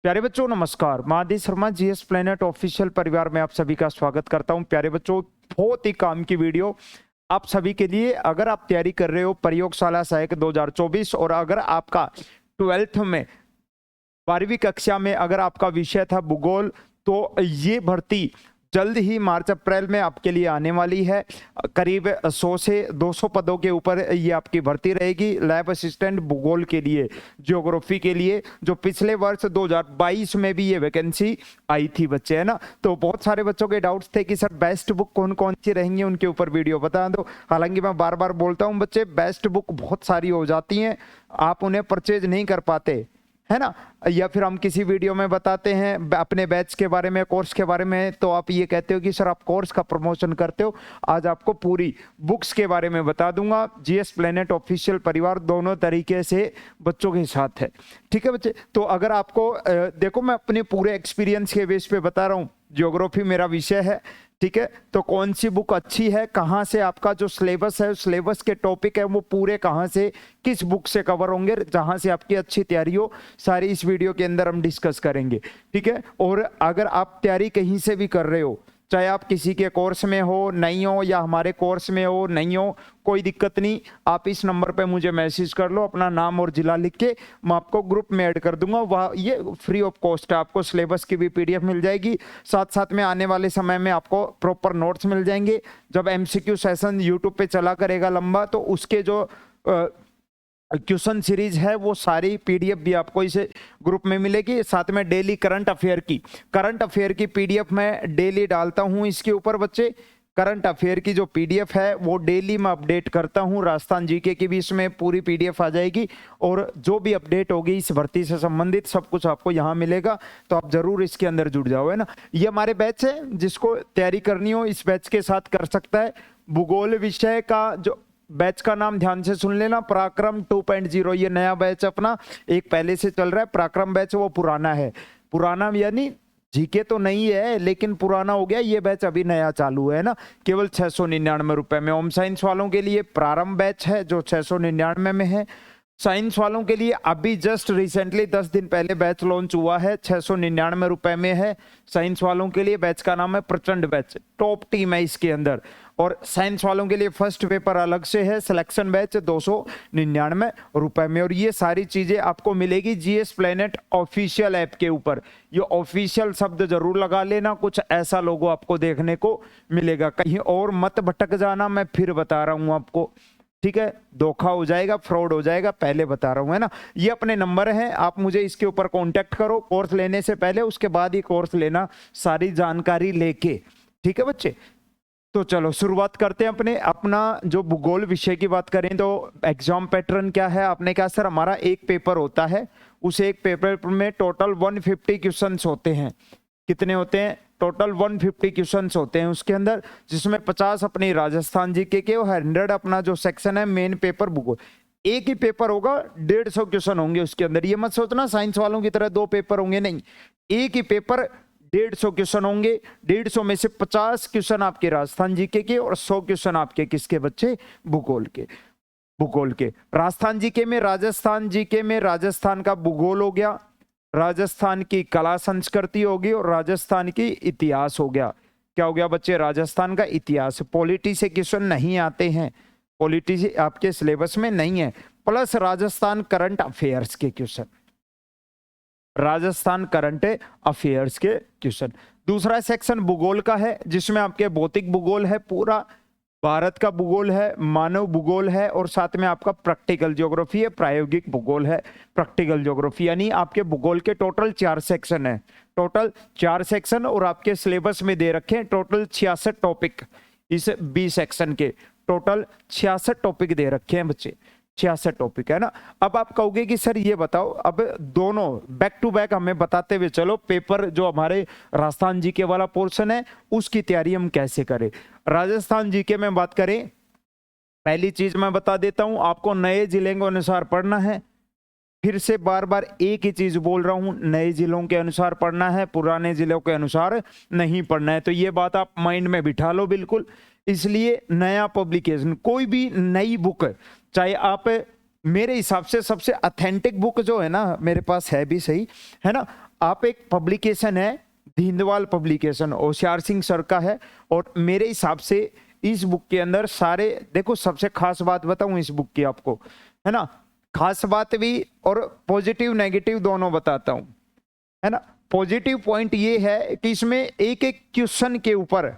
प्यारे बच्चों नमस्कार। मैं Aditya Sharma GS planet official परिवार में आप सभी का स्वागत करता हूं। प्यारे बच्चों, बहुत ही काम की वीडियो आप सभी के लिए। अगर आप तैयारी कर रहे हो प्रयोगशाला सहायक 2024 और अगर आपका 12th में 12वीं कक्षा में अगर आपका विषय था भूगोल, तो ये भर्ती जल्द ही मार्च अप्रैल में आपके लिए आने वाली है। करीब 100 से 200 पदों के ऊपर ये आपकी भर्ती रहेगी। लैब असिस्टेंट भूगोल के लिए, ज्योग्राफी के लिए, जो पिछले वर्ष 2022 में भी ये वैकेंसी आई थी बच्चे, है ना। तो बहुत सारे बच्चों के डाउट्स थे कि सर बेस्ट बुक कौन कौन सी रहेंगी, उनके ऊपर वीडियो बता दो। हालांकि मैं बार बार बोलता हूँ बच्चे, बेस्ट बुक बहुत सारी हो जाती हैं, आप उन्हें परचेज नहीं कर पाते, है ना। या फिर हम किसी वीडियो में बताते हैं अपने बैच के बारे में, कोर्स के बारे में, तो आप ये कहते हो कि सर आप कोर्स का प्रमोशन करते हो। आज आपको पूरी बुक्स के बारे में बता दूंगा। जीएस प्लेनेट ऑफिशियल परिवार दोनों तरीके से बच्चों के साथ है, ठीक है बच्चे। तो अगर आपको देखो, मैं अपने पूरे एक्सपीरियंस के बेस पे बता रहा हूँ। ज्योग्राफी मेरा विषय है, ठीक है। तो कौन सी बुक अच्छी है, कहाँ से आपका जो सिलेबस है, सिलेबस के टॉपिक है वो पूरे कहाँ से किस बुक से कवर होंगे, जहाँ से आपकी अच्छी तैयारी हो, सारी इस वीडियो के अंदर हम डिस्कस करेंगे, ठीक है। और अगर आप तैयारी कहीं से भी कर रहे हो, चाहे आप किसी के कोर्स में हो नहीं हो या हमारे कोर्स में हो नहीं हो, कोई दिक्कत नहीं। आप इस नंबर पे मुझे मैसेज कर लो, अपना नाम और जिला लिख के, मैं आपको ग्रुप में ऐड कर दूंगा। वह ये फ्री ऑफ कॉस्ट है, आपको सिलेबस की भी पीडीएफ मिल जाएगी। साथ साथ में आने वाले समय में आपको प्रॉपर नोट्स मिल जाएंगे। जब एमसीक्यू सेशन यूट्यूब पे चला करेगा लंबा, तो उसके जो क्वेश्चन सीरीज है वो सारी पीडीएफ भी आपको इस ग्रुप में मिलेगी। साथ में डेली करंट अफेयर की पीडीएफ मैं डेली डालता हूं इसके ऊपर बच्चे। करंट अफेयर की जो पीडीएफ है वो डेली मैं अपडेट करता हूं। राजस्थान जीके की भी इसमें पूरी पीडीएफ आ जाएगी और जो भी अपडेट होगी इस भर्ती से संबंधित सब कुछ आपको यहां मिलेगा। तो आप जरूर इसके अंदर जुड़ जाओ, है ना। ये हमारे बैच है, जिसको तैयारी करनी हो इस बैच के साथ कर सकता है। भूगोल विषय का जो बैच का नाम ध्यान से सुन लेना, पराक्रम 2.0। ये नया बैच अपना एक पहले से चल रहा है। पराक्रम बैच वो पुराना है, पुराना यानी जीके तो नहीं है लेकिन पुराना हो गया। ये बैच अभी नया चालू है ना, केवल 699 रुपए में। होम साइंस वालों के लिए प्रारंभ बैच है जो 699 में है। साइंस वालों के लिए अभी जस्ट रिसेंटली 10 दिन पहले बैच लॉन्च हुआ है, 699 रुपए में है। साइंस वालों के लिए बैच का नाम है प्रचंड बैच, टॉप टीम है इसके अंदर। और साइंस वालों के लिए फर्स्ट पेपर अलग से है, सिलेक्शन बैच 299 रुपए में। और ये सारी चीजें आपको मिलेगी जीएस प्लेनेट ऑफिशियल ऐप के ऊपर। ये ऑफिशियल शब्द जरूर लगा लेना, कुछ ऐसा लोगो आपको देखने को मिलेगा। कहीं और मत भटक जाना, मैं फिर बता रहा हूं आपको, ठीक है। धोखा हो जाएगा, फ्रॉड हो जाएगा, पहले बता रहा हूं, है ना। ये अपने नंबर हैं, आप मुझे इसके ऊपर कांटेक्ट करो कोर्स लेने से पहले, उसके बाद ही कोर्स लेना सारी जानकारी लेके, ठीक है बच्चे। तो चलो शुरुआत करते हैं अपना जो भूगोल विषय की बात करें तो एग्जाम पैटर्न क्या है। आपने कहा सर हमारा एक पेपर होता है, उस एक पेपर में टोटल 150 क्वेश्चंस होते हैं। कितने होते हैं? टोटल 150 क्वेश्चंस होते हैं उसके अंदर, जिसमें 50 अपनी राजस्थान जीके के और 100 अपना जो सेक्शन है मेन पेपर भूगोल। एक ही पेपर होगा, 150 क्वेश्चन होंगे उसके अंदर। ये मत सोचना साइंस वालों की तरह 2 पेपर होंगे, नहीं, एक ही पेपर 150 क्वेश्चन होंगे। 150 में से 50 क्वेश्चन आपके राजस्थान जीके के और 100 क्वेश्चन आपके किसके बच्चे? भूगोल के। राजस्थान जीके में राजस्थान का भूगोल हो गया, राजस्थान की कला संस्कृति होगी और राजस्थान की इतिहास हो गया। क्या हो गया बच्चे? राजस्थान का इतिहास। पॉलिटी से क्वेश्चन नहीं आते हैं, पॉलिटी आपके सिलेबस में नहीं है। प्लस राजस्थान करंट अफेयर्स के क्वेश्चन, राजस्थान करंट अफेयर्स के क्वेश्चन। दूसरा सेक्शन भूगोल का है, जिसमें आपके भौतिक भूगोल है, पूरा भारत का भूगोल है, मानव भूगोल है और साथ में आपका प्रैक्टिकल ज्योग्राफी है, प्रायोगिक भूगोल है, प्रैक्टिकल ज्योग्राफी। यानी आपके भूगोल के टोटल 4 सेक्शन है, टोटल 4 सेक्शन। और आपके सिलेबस में दे रखे हैं टोटल 66 टॉपिक। इस 20 सेक्शन के टोटल 66 टॉपिक दे रखे हैं बच्चे, 66 टॉपिक, है ना। अब आप कहोगे कि सर ये बताओ, अब दोनों बैक टू बैक हमें बताते हुए चलो, पेपर जो हमारे राजस्थान जीके वाला पोर्शन है उसकी तैयारी हम कैसे करें। राजस्थान जीके में बात करें, पहली चीज मैं बता देता हूं, आपको नए जिले के अनुसार पढ़ना है। फिर से बार बार एक ही चीज बोल रहा हूं, नए जिलों के अनुसार पढ़ना है, पुराने जिलों के अनुसार नहीं पढ़ना है। तो ये बात आप माइंड में बिठा लो बिल्कुल। इसलिए नया पब्लिकेशन, कोई भी नई बुक, चाहे आप, मेरे हिसाब से सबसे ऑथेंटिक बुक जो है ना, मेरे पास है भी सही, है ना, आप एक पब्लिकेशन है दीनदयाल पब्लिकेशन, होशियार सिंह सर का है, और मेरे हिसाब से इस बुक के अंदर सारे, देखो सबसे खास बात बताऊं इस बुक की आपको, है ना, खास बात भी और पॉजिटिव नेगेटिव दोनों बताता हूं, है ना। पॉजिटिव पॉइंट ये है कि इसमें एक एक क्वेश्चन के ऊपर,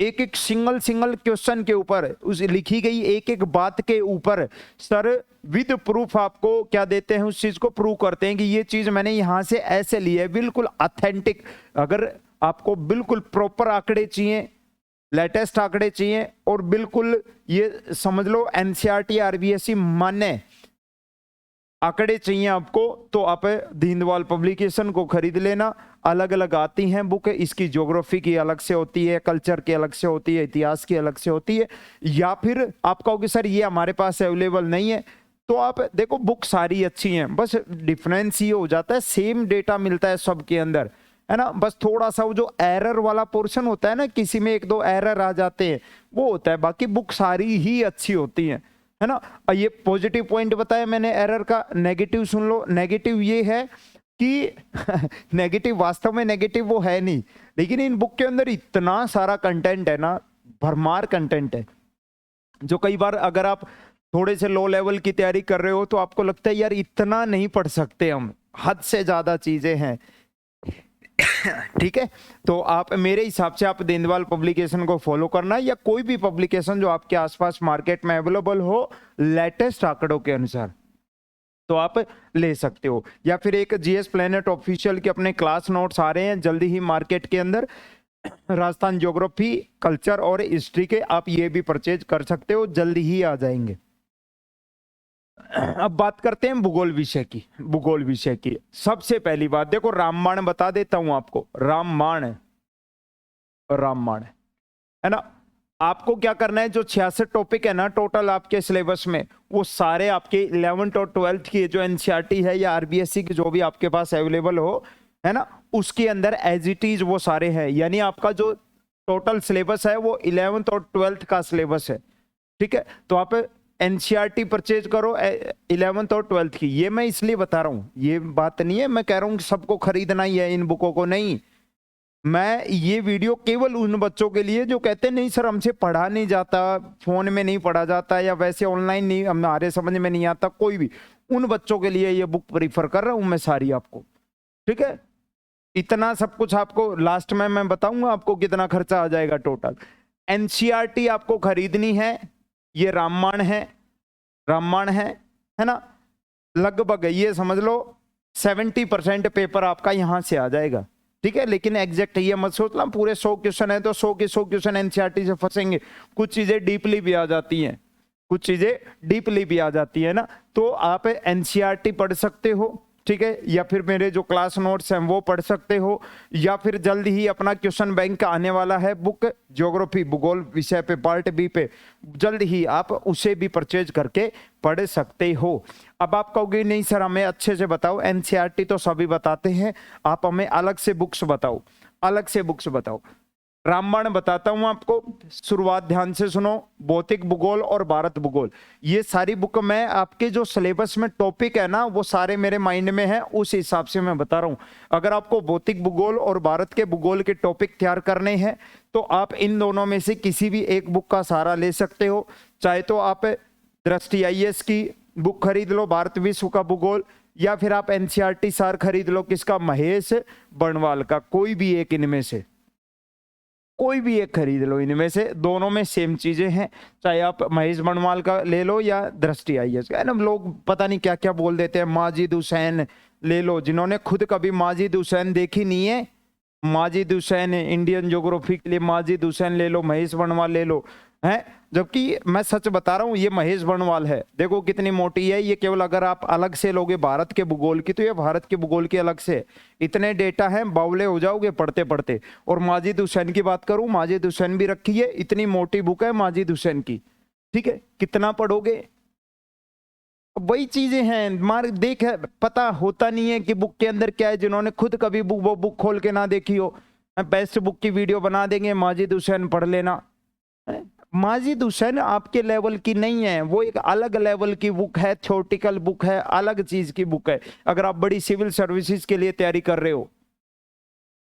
एक एक सिंगल क्वेश्चन के ऊपर उस लिखी गई एक एक बात के ऊपर सर विद प्रूफ आपको क्या देते हैं, उस चीज को प्रूव करते हैं कि ये चीज मैंने यहां से ऐसे ली है, बिल्कुल ऑथेंटिक। अगर आपको बिल्कुल प्रॉपर आंकड़े चाहिए, लेटेस्ट आंकड़े चाहिए, और बिल्कुल ये समझ लो एनसीईआरटी आरबीएसई मान्य आंकड़े चाहिए आपको, तो आप दीनदयाल पब्लिकेशन को खरीद लेना। अलग अलग आती हैं बुक, इसकी ज्योग्राफी की अलग से होती है, कल्चर की अलग से होती है, इतिहास की अलग से होती है। या फिर आप कहोगे सर ये हमारे पास अवेलेबल नहीं है, तो आप देखो बुक सारी अच्छी हैं, बस डिफरेंस ये हो जाता है सेम डेटा मिलता है सबके अंदर, है ना, बस थोड़ा सा वो जो एरर वाला पोर्शन होता है ना, किसी में एक दो एरर आ जाते हैं वो होता है, बाकी बुक सारी ही अच्छी होती हैं, है ना। ये पॉजिटिव पॉइंट बताया मैंने एरर का। नेगेटिव सुन लो, नेगेटिव ये है कि नेगेटिव वास्तव में नेगेटिव वो है नहीं, लेकिन इन बुक के अंदर इतना सारा कंटेंट है ना, भरमार कंटेंट है, जो कई बार अगर आप थोड़े से लो लेवल की तैयारी कर रहे हो तो आपको लगता है यार इतना नहीं पढ़ सकते हम, हद से ज्यादा चीजें हैं। ठीक है, तो आप मेरे हिसाब से आप दीनदयाल पब्लिकेशन को फॉलो करना, या कोई भी पब्लिकेशन जो आपके आसपास मार्केट में अवेलेबल हो लेटेस्ट आंकड़ों के अनुसार, तो आप ले सकते हो। या फिर एक जीएस प्लेनेट ऑफिशियल के अपने क्लास नोट्स आ रहे हैं जल्दी ही मार्केट के अंदर, राजस्थान ज्योग्राफी, कल्चर और हिस्ट्री के, आप ये भी परचेज कर सकते हो, जल्दी ही आ जाएंगे। अब बात करते हैं भूगोल विषय की। भूगोल विषय की सबसे पहली बात देखो, रामबाण बता देता हूं आपको, रामबाण है ना। आपको क्या करना है, जो 66 टॉपिक है ना टोटल आपके सिलेबस में, वो सारे आपके 11th और 12th की जो एनसीईआरटी है या आरबीएसई की जो भी आपके पास अवेलेबल हो, है ना, उसके अंदर एज इट इज वो सारे हैं। यानी आपका जो टोटल सिलेबस है वो 11th और 12th का सिलेबस है, ठीक है। तो आप एनसीईआरटी परचेज करो 11th और 12th की। ये मैं इसलिए बता रहा हूं, ये बात नहीं है मैं कह रहा हूं कि सबको खरीदना ही है इन बुकों को, नहीं। मैं ये वीडियो केवल उन बच्चों के लिए जो कहते नहीं सर हमसे पढ़ा नहीं जाता, फोन में नहीं पढ़ा जाता, या वैसे ऑनलाइन नहीं, हमारे समझ में नहीं आता, कोई भी, उन बच्चों के लिए ये बुक प्रीफर कर रहा हूं मैं सारी आपको, ठीक है। इतना सब कुछ आपको लास्ट में मैं बताऊंगा आपको कितना खर्चा आ जाएगा टोटल। एनसीईआरटी आपको खरीदनी है, ये रामबाण है ना, लगभग ये समझ लो 70% पेपर आपका यहां से आ जाएगा, ठीक है। लेकिन एग्जैक्ट ये मत सोचना पूरे 100 क्वेश्चन है तो 100 के 100 क्वेश्चन एनसीईआरटी से फंसेंगे, कुछ चीजें डीपली भी आ जाती हैं, कुछ चीजें डीपली भी आ जाती है ना। तो आप एनसीईआरटी पढ़ सकते हो, ठीक है, या फिर मेरे जो क्लास नोट्स हैं वो पढ़ सकते हो, या फिर जल्द ही अपना क्वेश्चन बैंक का आने वाला है बुक ज्योग्राफी भूगोल विषय पे पार्ट बी पे, जल्द ही आप उसे भी परचेज करके पढ़ सकते हो। अब आप कहोगे नहीं सर हमें अच्छे से बताओ, एनसीईआरटी तो सभी बताते हैं, आप हमें अलग से बुक्स बताओ, अलग से बुक्स बताओ। रामबाण बताता हूं आपको, शुरुआत ध्यान से सुनो, भौतिक भूगोल और भारत भूगोल, ये सारी बुक मैं आपके जो सिलेबस में टॉपिक है ना वो सारे मेरे माइंड में है, उस हिसाब से मैं बता रहा हूं। अगर आपको भौतिक भूगोल और भारत के भूगोल के टॉपिक तैयार करने हैं तो आप इन दोनों में से किसी भी एक बुक का सहारा ले सकते हो। चाहे तो आप दृष्टि आईएएस की बुक खरीद लो, भारत विश्व का भूगोल, या फिर आप एनसीईआरटी सार खरीद लो, किसका, महेश बणवाल का, कोई भी एक इनमें से कोई भी एक खरीद लो, इनमें से दोनों में सेम चीजें हैं। चाहे आप महेश बणवाल का ले लो या दृष्टि आईएएस का, है ना। लोग पता नहीं क्या क्या बोल देते हैं, माजिद हुसैन ले लो, जिन्होंने खुद कभी माजिद हुसैन देखी नहीं है, माजिद हुसैन इंडियन ज्योग्राफी के लिए माजिद हुसैन ले लो, महेश बणवाल ले लो, है। जबकि मैं सच बता रहा हूं ये महेश बणवाल है, देखो कितनी मोटी है ये। केवल अगर आप अलग से लोगे भारत के भूगोल की तो ये भारत के भूगोल की अलग से, इतने डेटा हैं बावले हो जाओगे पढ़ते पढ़ते। और माजिद हुसैन की बात करूं, माजिद हुसैन भी रखी है, इतनी मोटी बुक है माजिद हुसैन की, ठीक है, कितना पढ़ोगे। वही चीजें हैं, मार देख पता होता नहीं है कि बुक के अंदर क्या है, जिन्होंने खुद कभी वो बुक खोल के ना देखी हो। बेस्ट बुक की वीडियो बना देंगे, माजिद हुसैन पढ़ लेना, माजिद हुसैन आपके लेवल की नहीं है, वो एक अलग लेवल की बुक है, थ्योरेटिकल बुक है, अलग चीज की बुक है। अगर आप बड़ी सिविल सर्विसेज के लिए तैयारी कर रहे हो,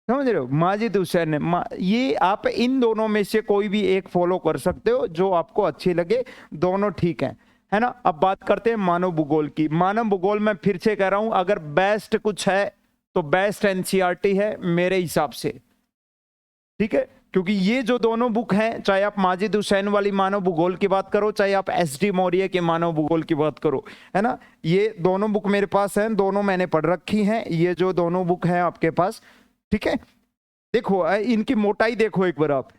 समझ रहे हो, माजिद हुसैन है, ये आप इन दोनों में से कोई भी एक फॉलो कर सकते हो जो आपको अच्छी लगे, दोनों ठीक है ना। अब बात करते हैं मानव भूगोल की। मानव भूगोल में फिर से कह रहा हूं, अगर बेस्ट कुछ है तो बेस्ट एनसीईआरटी है मेरे हिसाब से, ठीक है। क्योंकि ये जो दोनों बुक हैं, चाहे आप माजिद हुसैन वाली मानव भूगोल की बात करो, चाहे आप एसडी मौर्य के मानव भूगोल की बात करो, है ना, ये दोनों बुक मेरे पास हैं, दोनों मैंने पढ़ रखी हैं, ये जो दोनों बुक हैं आपके पास, ठीक है। देखो इनकी मोटाई देखो एक बार, आप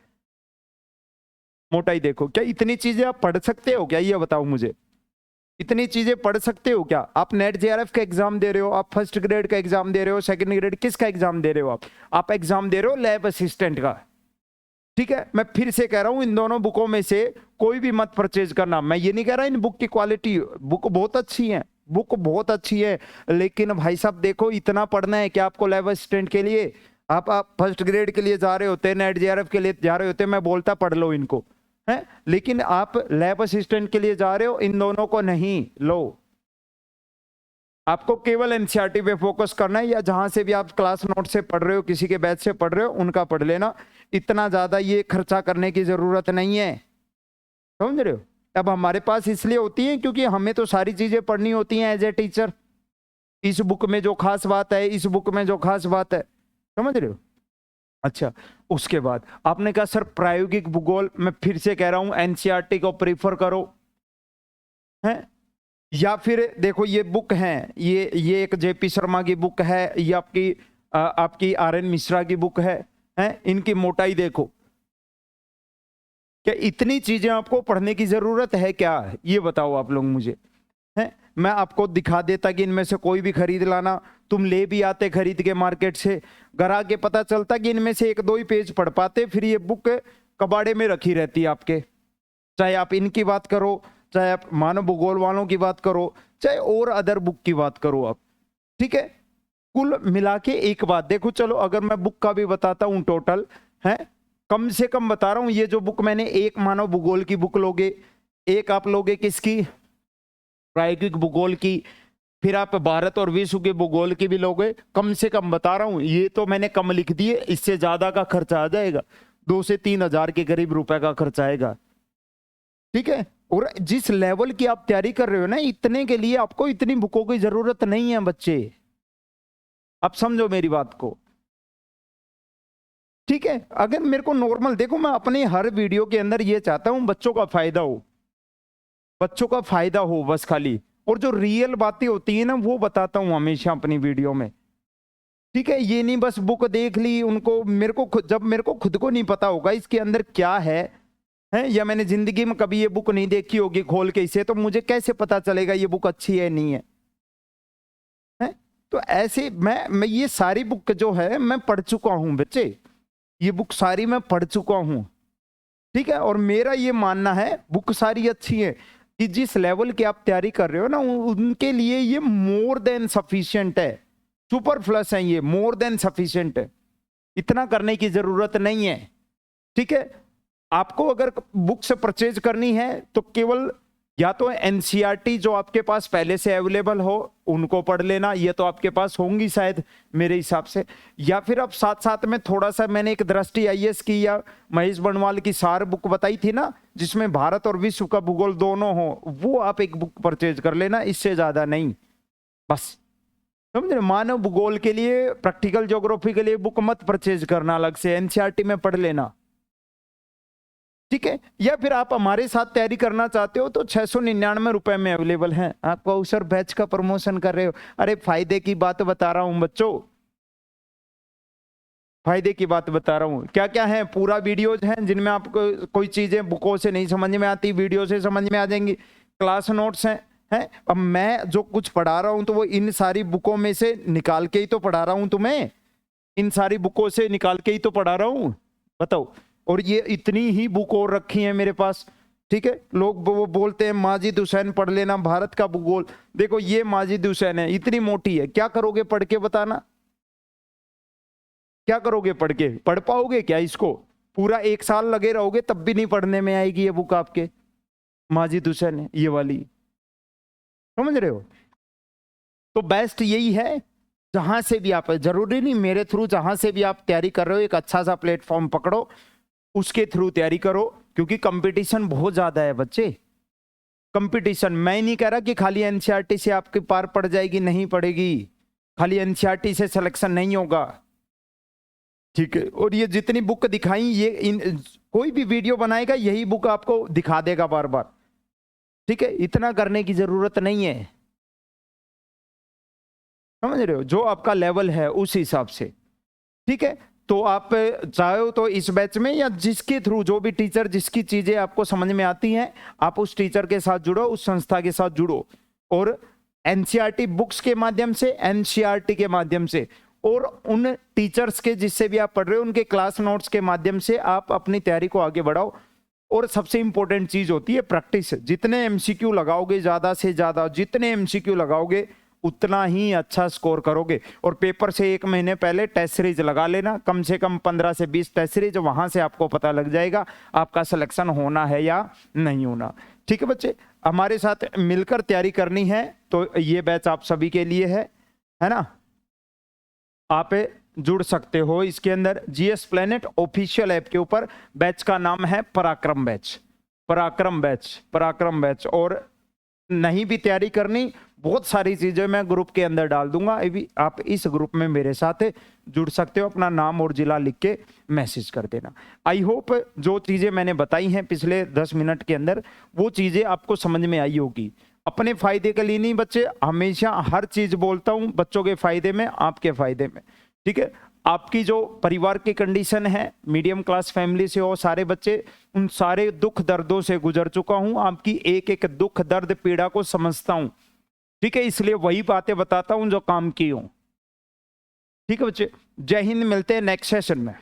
मोटाई देखो। क्या इतनी चीजें आप पढ़ सकते हो क्या, ये बताओ मुझे, इतनी चीजें पढ़ सकते हो क्या? आप नेट जेआरएफ का एग्जाम दे रहे हो, आप फर्स्ट ग्रेड का एग्जाम दे रहे हो, सेकंड ग्रेड किसका एग्जाम दे रहे हो आप एग्जाम दे रहे हो लैब असिस्टेंट का, ठीक है। मैं फिर से कह रहा हूं, इन दोनों बुकों में से कोई भी मत परचेज करना। मैं ये नहीं कह रहा इन बुक की क्वालिटी, बुक बहुत अच्छी है, बुक बहुत अच्छी है, लेकिन भाई साहब देखो, इतना पढ़ना है कि आपको लैब असिस्टेंट के लिए, आप फर्स्ट ग्रेड के लिए जा रहे होते, नेट जेआरएफ के लिए जा रहे होते, मैं बोलता पढ़ लो इनको, है, लेकिन आप लैब असिस्टेंट के लिए जा रहे हो, इन दोनों को नहीं लो। आपको केवल एनसीईआरटी पे फोकस करना है, या जहां से भी आप क्लास नोट से पढ़ रहे हो, किसी के बैच से पढ़ रहे हो, उनका पढ़ लेना। इतना ज्यादा ये खर्चा करने की जरूरत नहीं है, समझ रहे हो। अब हमारे पास इसलिए होती है क्योंकि हमें तो सारी चीजें पढ़नी होती हैं एज ए टीचर। इस बुक में जो खास बात है, इस बुक में जो खास बात है, समझ रहे हो। अच्छा, उसके बाद आपने कहा सर प्रायोगिक भूगोल, मैं फिर से कह रहा हूं एनसीईआरटी को प्रीफर करो, है। या फिर देखो ये बुक है, ये एक जेपी शर्मा की बुक है, ये आपकी आरएन मिश्रा की बुक है, इनकी मोटाई देखो। क्या इतनी चीजें आपको पढ़ने की जरूरत है क्या, ये बताओ आप लोग मुझे, है। मैं आपको दिखा देता कि इनमें से कोई भी खरीद लाना, तुम ले भी आते खरीद के मार्केट से, घर आके पता चलता कि इनमें से एक दो ही पेज पढ़ पाते, फिर ये बुक कबाड़े में रखी रहती है आपके। चाहे आप इनकी बात करो, चाहे आप मानव भूगोल वालों की बात करो, चाहे और अदर बुक की बात करो आप, ठीक है। कुल मिला के एक बात देखो, चलो अगर मैं बुक का भी बताता हूं टोटल, है, कम से कम बता रहा हूं, ये जो बुक मैंने, एक मानव भूगोल की बुक लोगे, एक आप लोगे किसकी, प्रायोगिक भूगोल की, फिर आप भारत और विश्व के भूगोल की भी लोगे। कम से कम बता रहा हूं, ये तो मैंने कम लिख दिए, इससे ज्यादा का खर्चा आ जाएगा, 2 से 3 हजार के करीब रुपए का खर्चा आएगा, ठीक है। और जिस लेवल की आप तैयारी कर रहे हो ना, इतने के लिए आपको इतनी बुकों की जरूरत नहीं है बच्चे, आप समझो मेरी बात को, ठीक है। अगर मेरे को नॉर्मल देखो, मैं अपने हर वीडियो के अंदर ये चाहता हूं बच्चों का फायदा हो, बच्चों का फायदा हो बस खाली, और जो रियल बातें होती है ना वो बताता हूं हमेशा अपनी वीडियो में, ठीक है। ये नहीं बस बुक देख ली, उनको मेरे को जब मेरे को खुद को नहीं पता होगा इसके अंदर क्या है, या मैंने जिंदगी में कभी ये बुक नहीं देखी होगी खोल के इसे, तो मुझे कैसे पता चलेगा ये बुक अच्छी है नहीं है, है? तो ऐसे मैं ये सारी बुक जो है मैं पढ़ चुका हूं बच्चे, ये बुक सारी मैं पढ़ चुका हूं, ठीक है। और मेरा ये मानना है बुक सारी अच्छी है, कि जिस लेवल की आप तैयारी कर रहे हो ना, उनके लिए ये मोर देन सफिशिएंट है, सुपर प्लस है, ये मोर देन सफिशिएंट है, इतना करने की जरूरत नहीं है, ठीक है। आपको अगर बुक से परचेज करनी है तो केवल या तो एनसीईआरटी जो आपके पास पहले से अवेलेबल हो उनको पढ़ लेना, ये तो आपके पास होंगी शायद मेरे हिसाब से, या फिर आप साथ साथ में थोड़ा सा, मैंने एक दृष्टि आईएएस की या महेश बनवाल की सार बुक बताई थी ना, जिसमें भारत और विश्व का भूगोल दोनों हो, वो आप एक बुक परचेज कर लेना, इससे ज्यादा नहीं, बस समझे। मानव भूगोल के लिए, प्रैक्टिकल ज्योग्राफी के लिए बुक मत परचेज करना, अलग से एनसीईआरटी में पढ़ लेना, ठीक है। या फिर आप हमारे साथ तैयारी करना चाहते हो तो 699 रुपए में अवेलेबल है, आप अवसर बैच का प्रमोशन कर रहे हो, अरे फायदे की बात बता रहा हूं बच्चों, फायदे की बात बता रहा हूं। क्या क्या है, पूरा वीडियोज हैं जिनमें आपको कोई चीजें बुकों से नहीं समझ में आती, वीडियो से समझ में आ जाएंगी, क्लास नोट्स हैं। अब मैं जो कुछ पढ़ा रहा हूं तो वो इन सारी बुकों में से निकाल के ही तो पढ़ा रहा हूं तुम्हें, इन सारी बुकों से निकाल के ही तो पढ़ा रहा हूं, बताओ। और ये इतनी ही बुक और रखी है मेरे पास, ठीक है। लोग वो बोलते हैं माजिद हुसैन पढ़ लेना भारत का भूगोल, देखो ये माजिद हुसैन है, इतनी मोटी है, क्या करोगे पढ़ के, बताना क्या करोगे पढ़ के, पढ़ पाओगे क्या इसको? पूरा 1 साल लगे रहोगे तब भी नहीं पढ़ने में आएगी ये बुक आपके, माजिद हुसैन है ये वाली, समझ रहे हो। तो बेस्ट यही है, जहां से भी आप, जरूरी नहीं मेरे थ्रू, जहां से भी आप तैयारी कर रहे हो एक अच्छा सा प्लेटफॉर्म पकड़ो, उसके थ्रू तैयारी करो, क्योंकि कंपटीशन बहुत ज्यादा है बच्चे। कंपटीशन, मैं नहीं कह रहा कि खाली एनसीईआरटी से आपके पार पड़ जाएगी, नहीं पड़ेगी, खाली एनसीईआरटी से सिलेक्शन नहीं होगा, ठीक है। और ये जितनी बुक दिखाई, ये कोई भी वीडियो बनाएगा यही बुक आपको दिखा देगा बार बार, ठीक है। इतना करने की जरूरत नहीं है, समझ रहे हो, जो आपका लेवल है उस हिसाब से, ठीक है। तो आप चाहो तो इस बैच में या जिसके थ्रू, जो भी टीचर जिसकी चीजें आपको समझ में आती हैं, आप उस टीचर के साथ जुड़ो, उस संस्था के साथ जुड़ो, और एनसीईआरटी बुक्स के माध्यम से, एनसीईआरटी के माध्यम से, और उन टीचर्स के जिससे भी आप पढ़ रहे हो उनके क्लास नोट्स के माध्यम से आप अपनी तैयारी को आगे बढ़ाओ। और सबसे इंपॉर्टेंट चीज होती है प्रैक्टिस। जितने एमसीक्यू लगाओगे, ज्यादा से ज्यादा जितने एमसीक्यू लगाओगे उतना ही अच्छा स्कोर करोगे। और पेपर से 1 महीने पहले टेस्ट सीरीज लगा लेना, कम से कम 15 से 20 टेस्ट सीरीज, वहां से आपको पता लग जाएगा आपका सिलेक्शन होना है या नहीं होना, ठीक है बच्चे। हमारे साथ मिलकर तैयारी करनी है तो ये बैच आप सभी के लिए है ना। आप जुड़ सकते हो इसके अंदर, जीएस प्लेनेट ऑफिशियल ऐप के ऊपर। बैच का नाम है पराक्रम बैच, पराक्रम बैच, पराक्रम बैच। और नहीं भी तैयारी करनी, बहुत सारी चीजें मैं ग्रुप के अंदर डाल दूंगा, अभी आप इस ग्रुप में मेरे साथ जुड़ सकते हो। अपना नाम और जिला लिख के मैसेज कर देना। आई होप जो चीजें मैंने बताई हैं पिछले 10 मिनट के अंदर, वो चीजें आपको समझ में आई होगी। अपने फायदे के लिए नहीं बच्चे, हमेशा हर चीज बोलता हूं बच्चों के फायदे में, आपके फायदे में, ठीक है। आपकी जो परिवार की कंडीशन है, मीडियम क्लास फैमिली से हो सारे बच्चे, उन सारे दुख दर्दों से गुजर चुका हूं, आपकी एक एक दुख दर्द पीड़ा को समझता हूं, ठीक है। इसलिए वही बातें बताता हूं जो काम की हूं, ठीक है बच्चे। जय हिंद, मिलते हैं नेक्स्ट सेशन में।